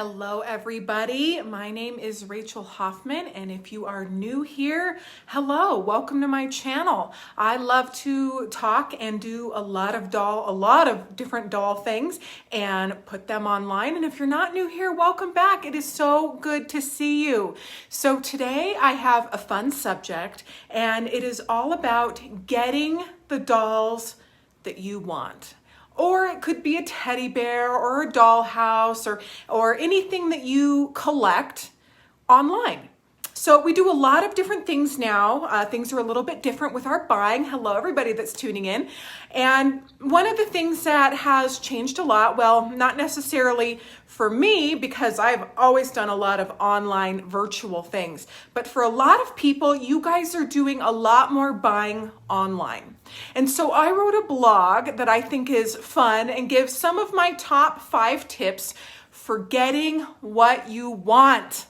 Hello everybody, my name is Rachel Hoffman, and if you are new here, hello, welcome to my channel. I love to talk and do a lot of different doll things and put them online. And if you're not new here, welcome back. It is so good to see you. So today I have a fun subject, and it is all about getting the dolls that you want. Or it could be a teddy bear or a dollhouse or anything that you collect online. So we do a lot of different things now. Things are a little bit different with our buying. Hello, everybody that's tuning in. And one of the things that has changed a lot, well, not necessarily for me, because I've always done a lot of online virtual things, but for a lot of people, you guys are doing a lot more buying online. And so I wrote a blog that I think is fun and gives some of my top 5 tips for getting what you want.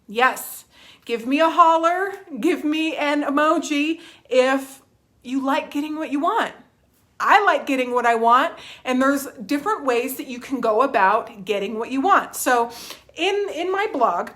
Yes. Give me a holler, give me an emoji if you like getting what you want. I like getting what I want, and there's different ways that you can go about getting what you want. So in my blog,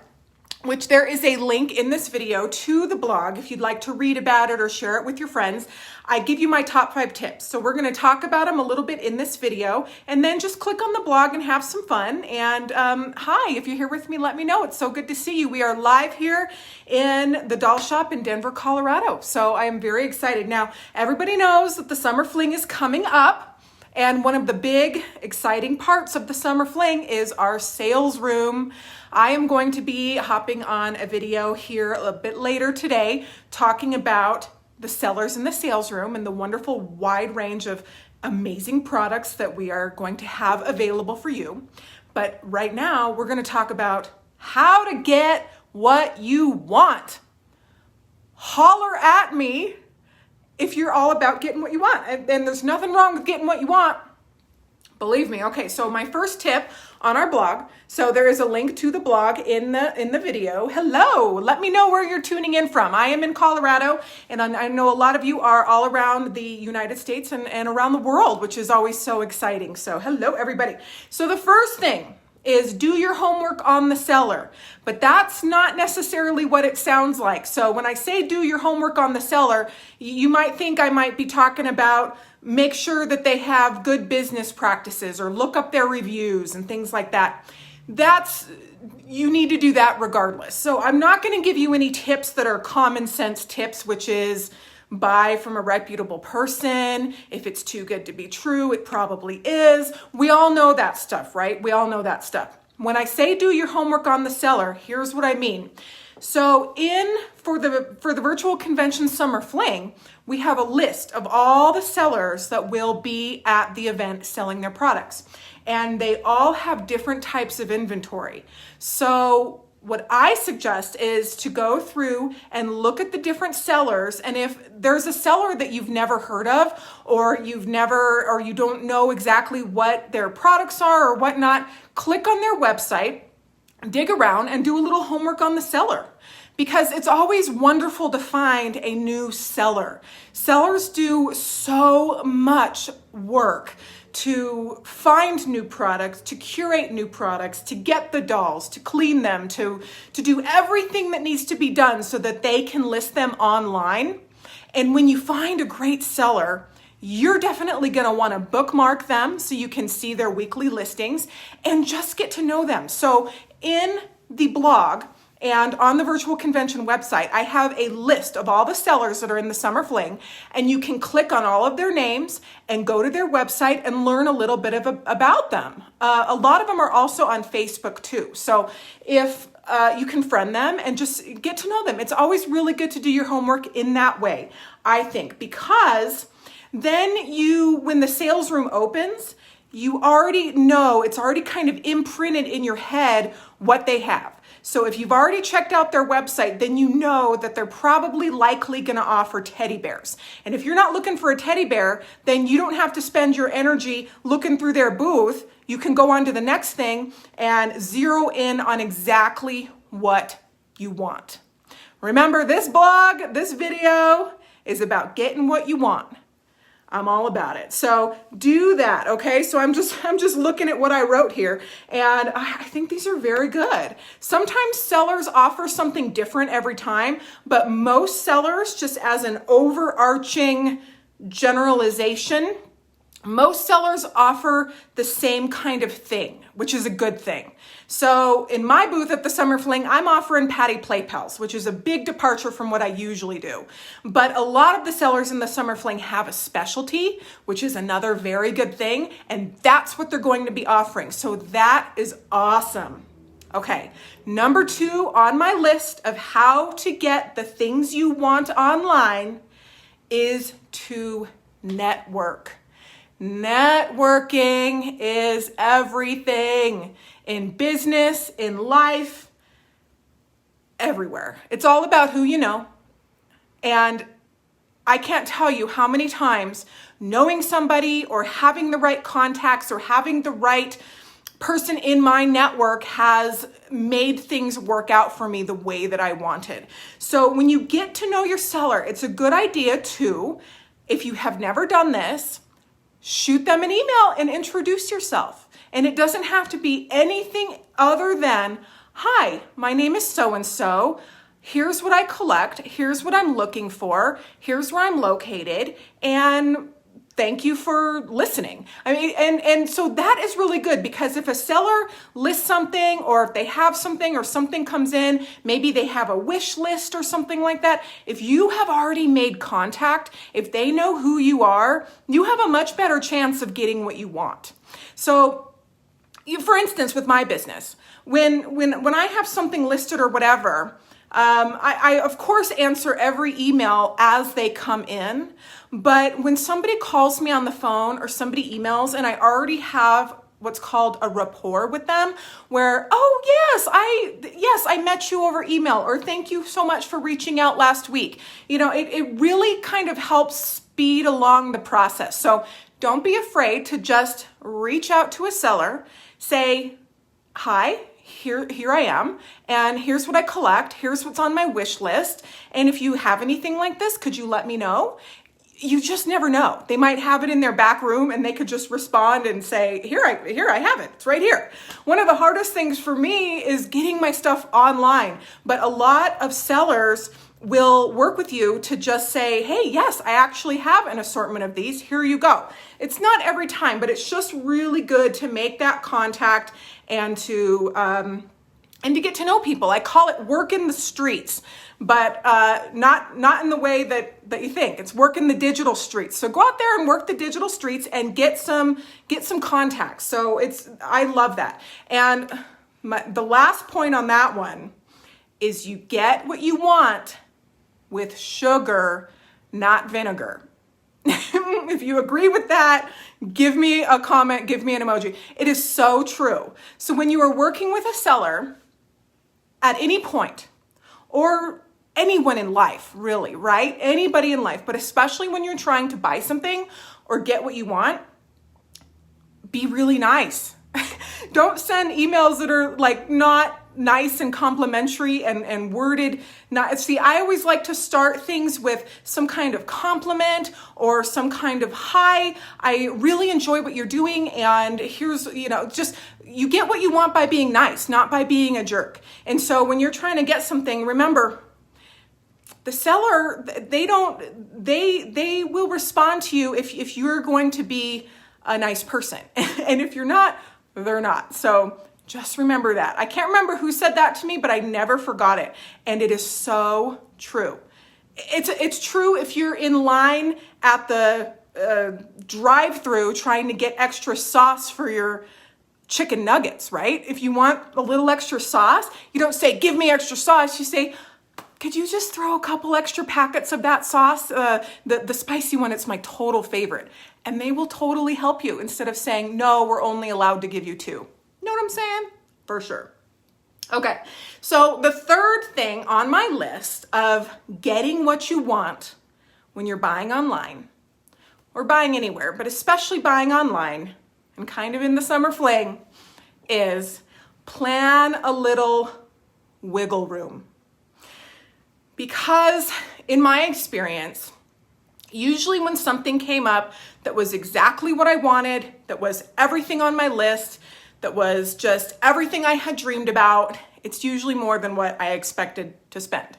which there is a link in this video to the blog if you'd like to read about it or share it with your friends, I give you my top 5 tips. So we're going to talk about them a little bit in this video, and then just click on the blog and have some fun. And hi, if you're here with me, let me know. It's so good to see you. We are live here in the doll shop in Denver, Colorado. So I am very excited. Now, everybody knows that the summer fling is coming up. And one of the big, exciting parts of the summer fling is our sales room. I am going to be hopping on a video here a bit later today talking about the sellers in the sales room and the wonderful wide range of amazing products that we are going to have available for you. But right now, we're going to talk about how to get what you want. Holler at me if you're all about getting what you want. And there's nothing wrong with getting what you want. Believe me. Okay, so my first tip on our blog. So there is a link to the blog in the video. Hello, let me know where you're tuning in from. I am in Colorado, and I know a lot of you are all around the United States and around the world, which is always so exciting. So hello, everybody. So the first thing is do your homework on the seller, but that's not necessarily what it sounds like. So when I say do your homework on the seller, you might think I might be talking about make sure that they have good business practices or look up their reviews and things like that. You need to do that regardless. So I'm not going to give you any tips that are common sense tips, which is buy from a reputable person. If it's too good to be true, it probably is. We all know that stuff, right? We all know that stuff. When I say do your homework on the seller, here's what I mean. So for the virtual convention summer fling, we have a list of all the sellers that will be at the event selling their products. And they all have different types of inventory. So what I suggest is to go through and look at the different sellers. And if there's a seller that you've never heard of, or you don't know exactly what their products are or whatnot, click on their website, dig around, and do a little homework on the seller. Because it's always wonderful to find a new seller. Sellers do so much work to find new products, to curate new products, to get the dolls, to clean them, to do everything that needs to be done so that they can list them online. And when you find a great seller, you're definitely going to want to bookmark them so you can see their weekly listings and just get to know them. So in the blog and on the virtual convention website, I have a list of all the sellers that are in the summer fling, and you can click on all of their names and go to their website and learn a little bit about them. A lot of them are also on Facebook too. So if you can friend them and just get to know them. It's always really good to do your homework in that way, I think, because then when the sales room opens, you already know, it's already kind of imprinted in your head what they have. So if you've already checked out their website, then you know that they're probably likely going to offer teddy bears. And if you're not looking for a teddy bear, then you don't have to spend your energy looking through their booth. You can go on to the next thing and zero in on exactly what you want. Remember, this blog, this video is about getting what you want. I'm all about it. So do that, okay? So I'm just looking at what I wrote here, and I think these are very good. Sometimes sellers offer something different every time, but most sellers, just as an overarching generalization, most sellers offer the same kind of thing, which is a good thing. So in my booth at the Summer Fling, I'm offering Patty Play Pals, which is a big departure from what I usually do. But a lot of the sellers in the Summer Fling have a specialty, which is another very good thing. And that's what they're going to be offering. So that is awesome. Okay, number 2 on my list of how to get the things you want online is to network. Networking is everything in business, in life, everywhere. It's all about who you know. And I can't tell you how many times knowing somebody or having the right contacts or having the right person in my network has made things work out for me the way that I wanted. So when you get to know your seller, it's a good idea to, if you have never done this, shoot them an email and introduce yourself. And it doesn't have to be anything other than, hi, my name is so-and-so. Here's what I collect. Here's what I'm looking for. Here's where I'm located. And thank you for listening. I mean, and so that is really good, because if a seller lists something, or if they have something, or something comes in, maybe they have a wish list or something like that. If you have already made contact, if they know who you are, you have a much better chance of getting what you want. So for instance, with my business, when I have something listed or whatever, I of course answer every email as they come in, but when somebody calls me on the phone or somebody emails and I already have what's called a rapport with them, where, oh yes, I met you over email, or thank you so much for reaching out last week. You know, it really kind of helps speed along the process. So don't be afraid to just reach out to a seller, say, hi, here I am, and here's what I collect, here's what's on my wish list, and if you have anything like this, could you let me know? You just never know. They might have it in their back room and they could just respond and say, here I have it. It's right here. One of the hardest things for me is getting my stuff online, but a lot of sellers will work with you to just say, hey, yes, I actually have an assortment of these. Here you go. It's not every time, but it's just really good to make that contact and to get to know people. I call it work in the streets, but not in the way that you think. It's work in the digital streets. So go out there and work the digital streets and get some contacts. So I love that. And the last point on that one is you get what you want with sugar, not vinegar. If you agree with that, give me a comment, give me an emoji. It is so true. So when you are working with a seller at any point, or anyone in life, really, right? Anybody in life, but especially when you're trying to buy something or get what you want, be really nice. Don't send emails that are like not nice and complimentary and worded. See, I always like to start things with some kind of compliment or some kind of hi, I really enjoy what you're doing, and here's, just you get what you want by being nice, not by being a jerk. And so when you're trying to get something, remember, the seller, they will respond to you if you're going to be a nice person. And if you're not, they're not. So just remember that. I can't remember who said that to me, but I never forgot it. And it is so true. It's true if you're in line at the drive-through trying to get extra sauce for your chicken nuggets, right? If you want a little extra sauce, you don't say, give me extra sauce. You say, could you just throw a couple extra packets of that sauce? The spicy one, it's my total favorite. And they will totally help you instead of saying, no, we're only allowed to give you 2. Know what I'm saying? For sure. Okay, so the third thing on my list of getting what you want when you're buying online, or buying anywhere, but especially buying online and kind of in the summer fling, is plan a little wiggle room. Because in my experience, Usually when something came up that was exactly what I wanted, that was everything on my list, that was just everything I had dreamed about, it's usually more than what I expected to spend.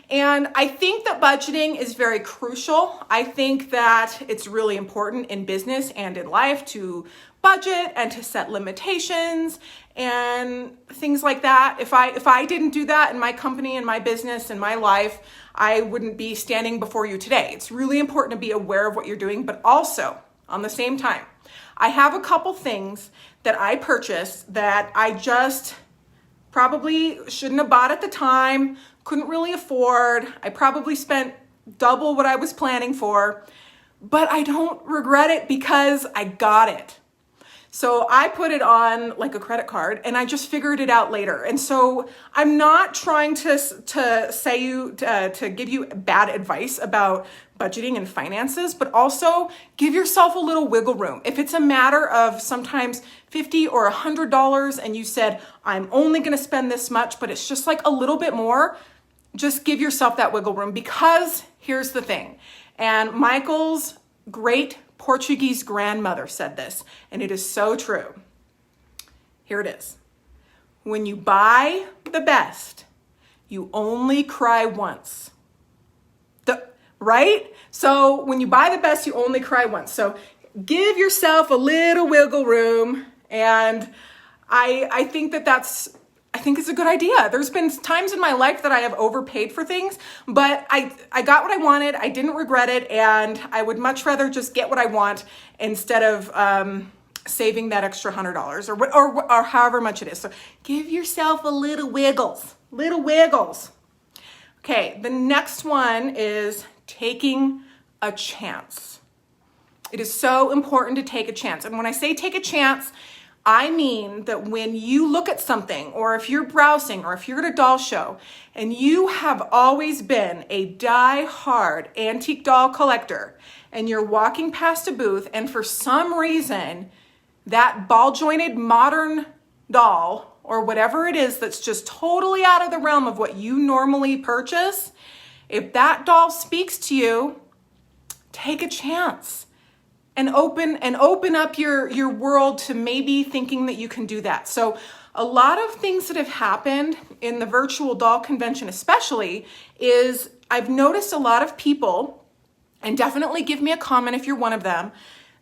And I think that budgeting is very crucial. I think that it's really important in business and in life to budget and to set limitations and things like that. If I didn't do that in my company and my business and my life, I wouldn't be standing before you today. It's really important to be aware of what you're doing, but also on the same time, I have a couple things that I purchased that I just probably shouldn't have bought at the time, couldn't really afford. I probably spent double what I was planning for, but I don't regret it because I got it. So I put it on like a credit card and I just figured it out later. And so I'm not trying to give you bad advice about budgeting and finances, but also give yourself a little wiggle room. If it's a matter of sometimes $50 or $100 and you said, I'm only going to spend this much, but it's just like a little bit more, just give yourself that wiggle room, because here's the thing. And Michael's great Portuguese grandmother said this, and it is so true. Here it is. When you buy the best, you only cry once. Right? So when you buy the best, you only cry once. So give yourself a little wiggle room. And I think it's a good idea. There's been times in my life that I have overpaid for things, but I got what I wanted. I didn't regret it. And I would much rather just get what I want instead of saving that extra $100 or however much it is. So give yourself a little wiggles. Okay, the next one is taking a chance. It is so important to take a chance. And when I say take a chance, I mean that when you look at something, or if you're browsing, or if you're at a doll show, and you have always been a die-hard antique doll collector, and you're walking past a booth, and for some reason, that ball-jointed modern doll, or whatever it is that's just totally out of the realm of what you normally purchase, if that doll speaks to you, take a chance. And open up your world to maybe thinking that you can do that. So a lot of things that have happened in the virtual doll convention especially is I've noticed a lot of people, and definitely give me a comment if you're one of them,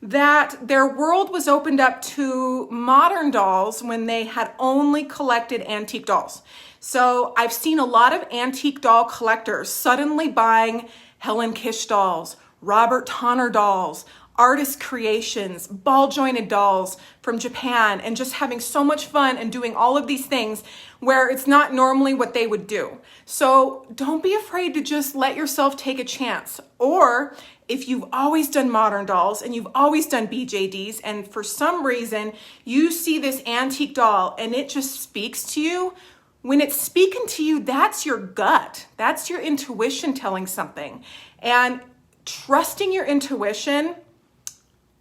that their world was opened up to modern dolls when they had only collected antique dolls. So I've seen a lot of antique doll collectors suddenly buying Helen Kish dolls, Robert Tonner dolls, artist creations, ball-jointed dolls from Japan, and just having so much fun and doing all of these things where it's not normally what they would do. So don't be afraid to just let yourself take a chance. Or if you've always done modern dolls and you've always done BJDs, and for some reason you see this antique doll and it just speaks to you, when it's speaking to you, that's your gut. That's your intuition telling something. And trusting your intuition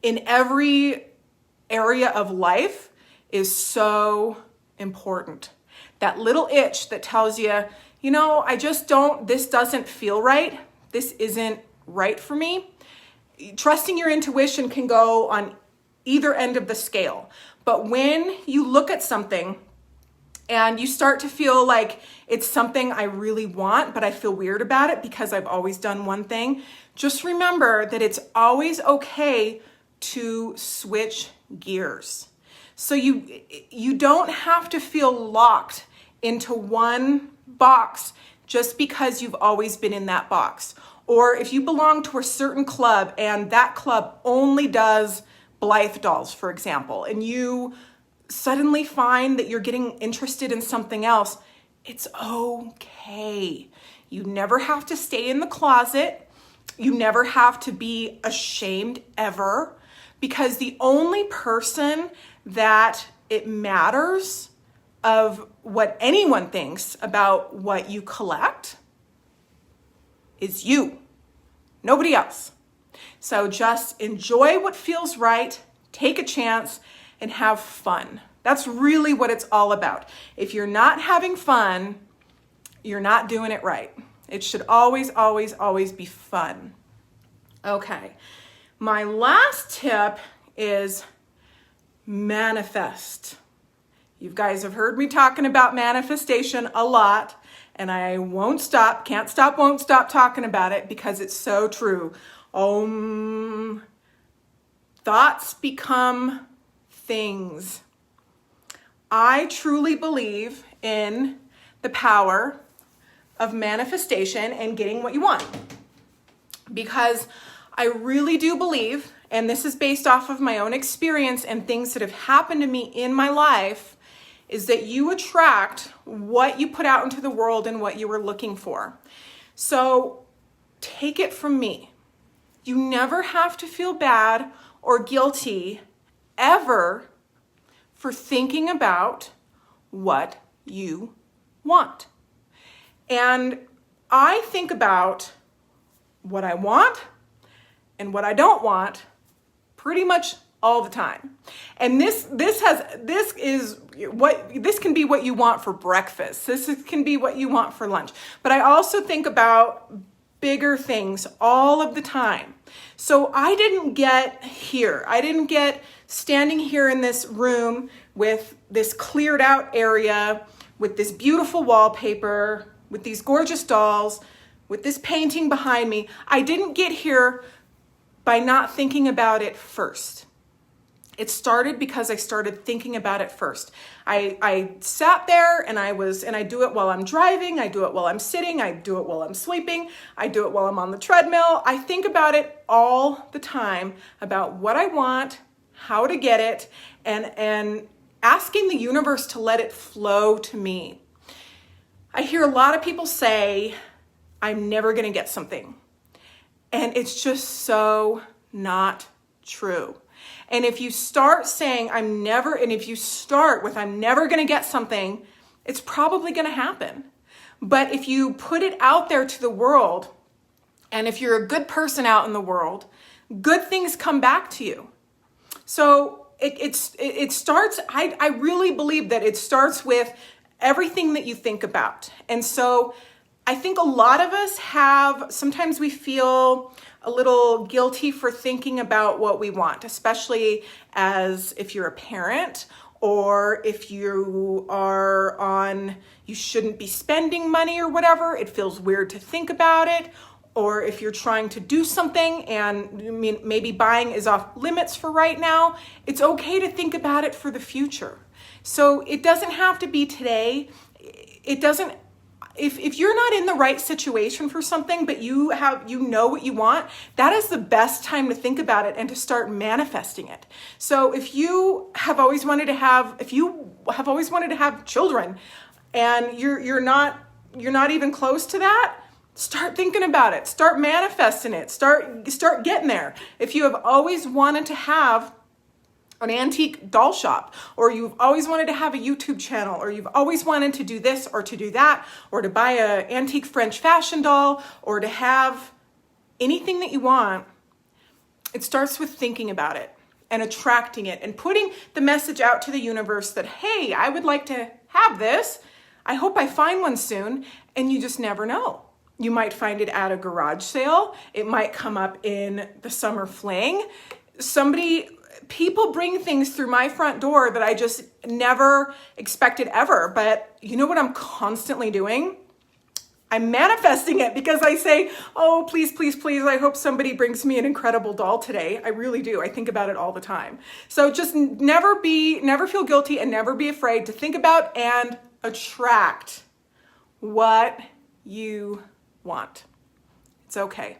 in every area of life is so important. That little itch that tells you, this doesn't feel right. This isn't right for me. Trusting your intuition can go on either end of the scale. But when you look at something and you start to feel like it's something I really want, but I feel weird about it because I've always done one thing, just remember that it's always okay to switch gears. So you don't have to feel locked into one box just because you've always been in that box. Or if you belong to a certain club and that club only does Blythe dolls, for example, and you suddenly find that you're getting interested in something else, it's okay. You never have to stay in the closet. You never have to be ashamed ever. Because the only person that it matters of what anyone thinks about what you collect is you, nobody else. So just enjoy what feels right, take a chance, and have fun. That's really what it's all about. If you're not having fun, you're not doing it right. It should always, always, always be fun. Okay, my last tip is manifest. You guys have heard me talking about manifestation a lot, and I won't stop, won't stop talking about it because it's so true. Thoughts become things. I truly believe in the power of manifestation and getting what you want, because I really do believe, and this is based off of my own experience and things that have happened to me in my life, is that you attract what you put out into the world and what you were looking for. So take it from me. You never have to feel bad or guilty ever for thinking about what you want. And I think about what I want and what I don't want pretty much all the time. And this can be what you want for breakfast. This can be what you want for lunch. But I also think about bigger things all of the time. So I didn't get here. I didn't get standing here in this room with this cleared out area, with this beautiful wallpaper, with these gorgeous dolls, with this painting behind me. I didn't get here by not thinking about it first. It started because I started thinking about it first. I sat there and I do it while I'm driving, I do it while I'm sitting, I do it while I'm sleeping, I do it while I'm on the treadmill. I think about it all the time, about what I want, how to get it, and asking the universe to let it flow to me. I hear a lot of people say, I'm never gonna get something. And it's just so not true. And if you start saying I'm never going to get something, it's probably going to happen. But if you put it out there to the world, and if you're a good person out in the world, good things come back to you. So it starts, I really believe that it starts with everything that you think about. And so I think a lot of us sometimes we feel a little guilty for thinking about what we want, especially as if you're a parent, or if you shouldn't be spending money or whatever. It feels weird to think about it. Or if you're trying to do something and maybe buying is off limits for right now, it's okay to think about it for the future. So it doesn't have to be today. If you're not in the right situation for something, but you know what you want, that is the best time to think about it and to start manifesting it. So if you have always wanted to have children, and you're not even close to that, start thinking about it. Start manifesting it. Start getting there. If you have always wanted to have an antique doll shop, or you've always wanted to have a YouTube channel, or you've always wanted to do this or to do that, or to buy an antique French fashion doll, or to have anything that you want, it starts with thinking about it and attracting it and putting the message out to the universe that, hey, I would like to have this. I hope I find one soon. And you just never know. You might find it at a garage sale. It might come up in the summer fling. People bring things through my front door that I just never expected ever. But you know what I'm constantly doing? I'm manifesting it, because I say, oh, please, please, please, I hope somebody brings me an incredible doll today. I really do. I think about it all the time. So just never feel guilty, and never be afraid to think about and attract what you want. It's okay.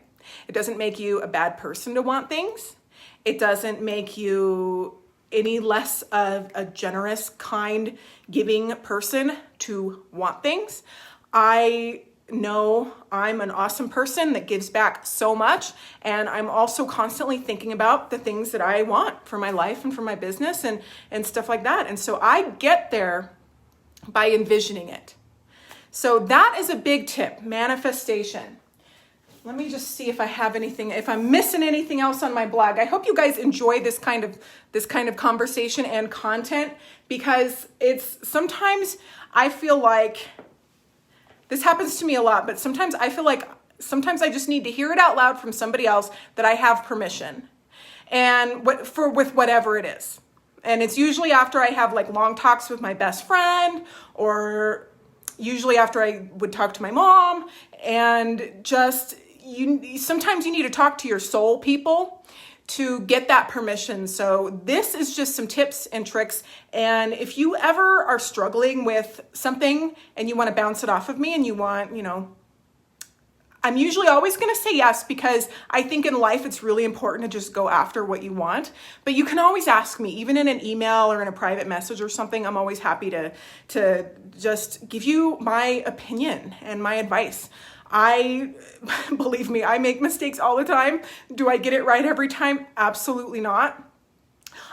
It doesn't make you a bad person to want things. It doesn't make you any less of a generous, kind, giving person to want things. I know I'm an awesome person that gives back so much, and I'm also constantly thinking about the things that I want for my life and for my business and stuff like that. And so I get there by envisioning it. So that is a big tip, manifestation. Let me just see if I have anything, if I'm missing anything else on my blog. I hope you guys enjoy this kind of conversation and content, because sometimes I feel like, this happens to me a lot, but sometimes I feel like sometimes I just need to hear it out loud from somebody else that I have permission, and with whatever it is. And it's usually after I have like long talks with my best friend, or usually after I would talk to my mom, and just sometimes you need to talk to your soul people to get that permission. So this is just some tips and tricks. And if you ever are struggling with something and you want to bounce it off of me and you want, I'm usually always going to say yes, because I think in life it's really important to just go after what you want. But you can always ask me, even in an email or in a private message or something. I'm always happy to just give you my opinion and my advice. Believe me, I make mistakes all the time. Do I get it right every time? Absolutely not.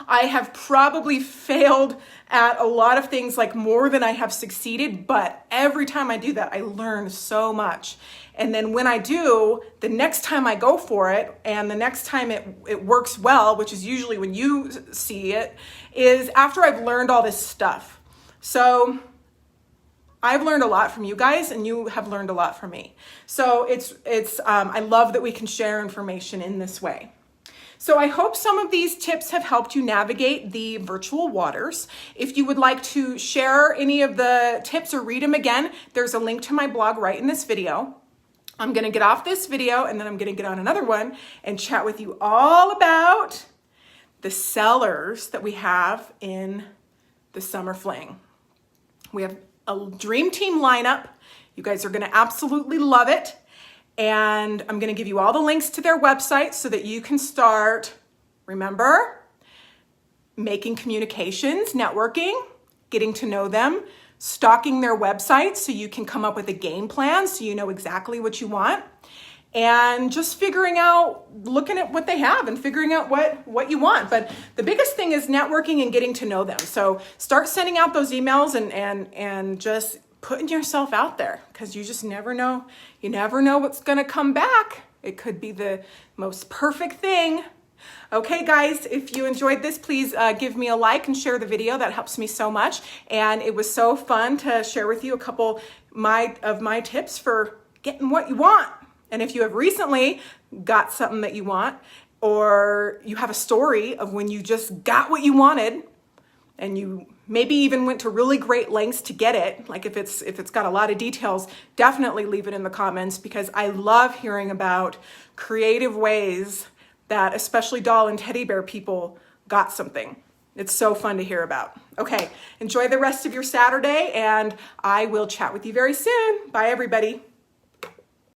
I have probably failed at a lot of things, like more than I have succeeded, but every time I do that, I learn so much. And then when I do, the next time I go for it, and the next time it works well, which is usually when you see it, is after I've learned all this stuff. So I've learned a lot from you guys, and you have learned a lot from me. So I love that we can share information in this way. So I hope some of these tips have helped you navigate the virtual waters. If you would like to share any of the tips or read them again, there's a link to my blog right in this video. I'm going to get off this video, and then I'm going to get on another one and chat with you all about the sellers that we have in the Summer Fling. We have a dream team lineup. You guys are going to absolutely love it. And I'm going to give you all the links to their website so that you can start, remember, making communications, networking, getting to know them, stalking their website so you can come up with a game plan so you know exactly what you want, and just figuring out, looking at what they have and figuring out what you want. But the biggest thing is networking and getting to know them. So start sending out those emails and just putting yourself out there, because you just never know. You never know what's going to come back. It could be the most perfect thing. Okay, guys, if you enjoyed this, please give me a like and share the video. That helps me so much. And it was so fun to share with you a couple of my tips for getting what you want. And if you have recently got something that you want, or you have a story of when you just got what you wanted, and you maybe even went to really great lengths to get it, like if it's got a lot of details, definitely leave it in the comments, because I love hearing about creative ways that especially doll and teddy bear people got something. It's so fun to hear about. Okay, enjoy the rest of your Saturday, and I will chat with you very soon. Bye, everybody.